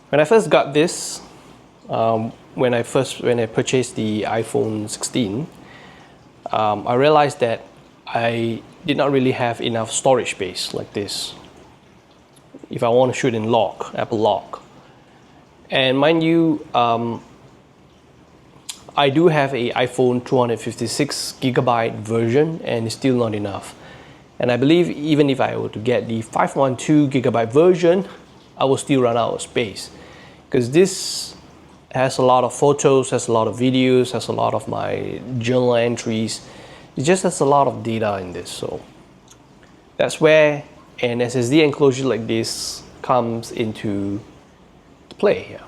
When I first got this, when I purchased the iPhone 16, I realized that I did not really have enough storage space like this if I want to shoot in lock, Apple lock. And mind you, I do have a iPhone 256GB version, and it's still not enough. And I believe even if I were to get the 512GB version, I will still run out of space, because this has a lot of photos, has a lot of videos, has a lot of my journal entries. It just has a lot of data in this. So that's where an SSD enclosure like this comes into play here.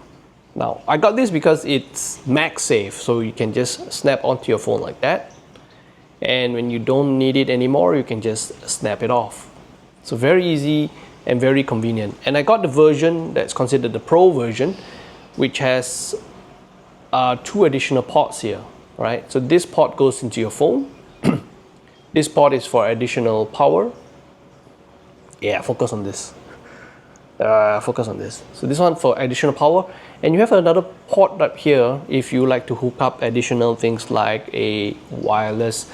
Now, I got this because it's MagSafe, so you can just snap onto your phone like that. And when you don't need it anymore, you can just snap it off. So very easy and very convenient. And I got the version that's considered the Pro version, which has 2 additional ports here, right? So this port goes into your phone. This port is for additional power. Yeah, focus on this. Focus on this. So this one for additional power, and you have another port up here if you like to hook up additional things like a wireless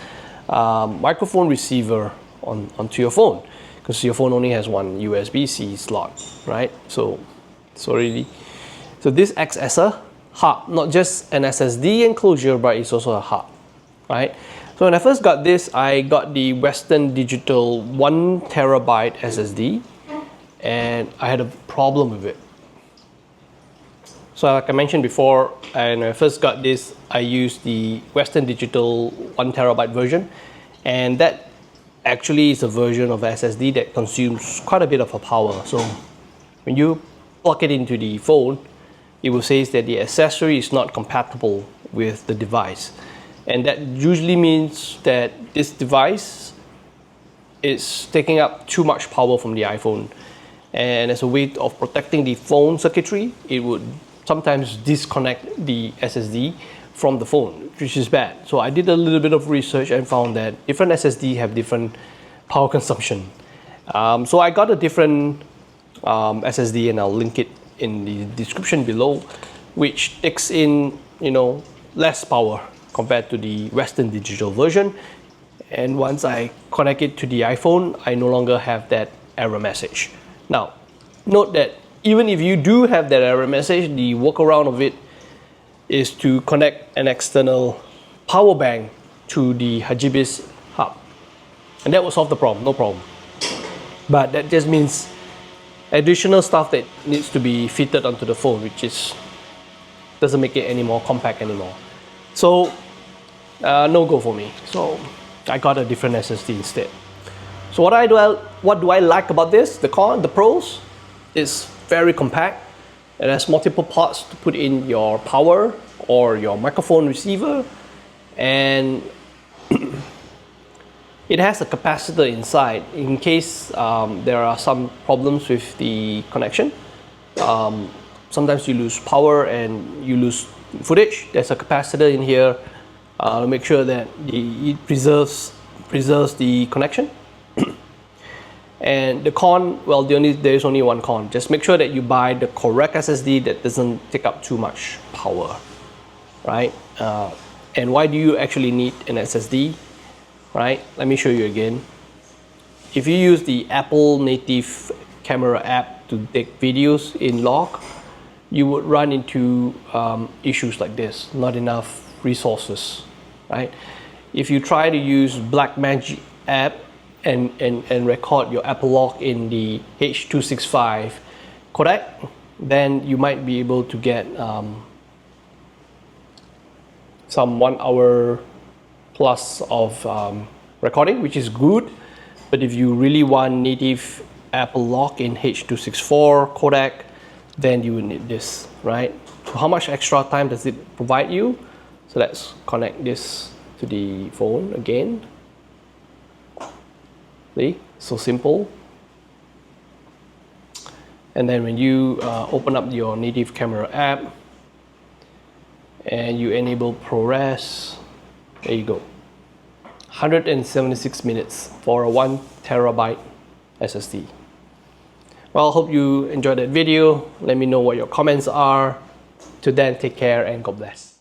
microphone receiver onto your phone, because your phone only has one USB-C slot, right? So this acts as a hub, not just an SSD enclosure, but it's also a hub, right? So when I first got this, I got the Western Digital 1TB SSD, and I had a problem with it. So like I mentioned before, when I first got this, I used the Western Digital 1TB version, and that actually is a version of SSD that consumes quite a bit of power. So when you plug it into the phone, it will say that the accessory is not compatible with the device. And that usually means that this device is taking up too much power from the iPhone. And as a way of protecting the phone circuitry, it would sometimes disconnect the SSD from the phone, which is bad. So I did a little bit of research and found that different SSD have different power consumption. So I got a different SSD, and I'll link it in the description below, which takes in, less power compared to the Western Digital version. And once I connect it to the iPhone, I no longer have that error message. Now, note that even if you do have that error message, the workaround of it is to connect an external power bank to the Hagibis hub. And that will solve the problem, no problem. But that just means additional stuff that needs to be fitted onto the phone, which doesn't make it any more compact anymore. So, no go for me. So I got a different SSD instead. So what do I like about this? The pros is very compact. It has multiple ports to put in your power or your microphone receiver, and it has a capacitor inside in case there are some problems with the connection. Sometimes you lose power and you lose footage. There's a capacitor in here to make sure that it preserves the connection. And the con, well, there is only one con. Just make sure that you buy the correct SSD that doesn't take up too much power, right? And why do you actually need an SSD, right? Let me show you again. If you use the Apple native camera app to take videos in lock, you would run into issues like this, not enough resources, right? If you try to use Blackmagic app and record your Apple lock in the H.265 codec, then you might be able to get some 1 hour plus of recording, which is good. But if you really want native Apple lock in H.264 codec, then you will need this, right? So how much extra time does it provide you? So let's connect this to the phone again. See, so simple. And then when you open up your native camera app and you enable ProRes, there you go. 176 minutes for a 1 terabyte SSD. Well, I hope you enjoyed that video. Let me know what your comments are. Till then, take care and God bless.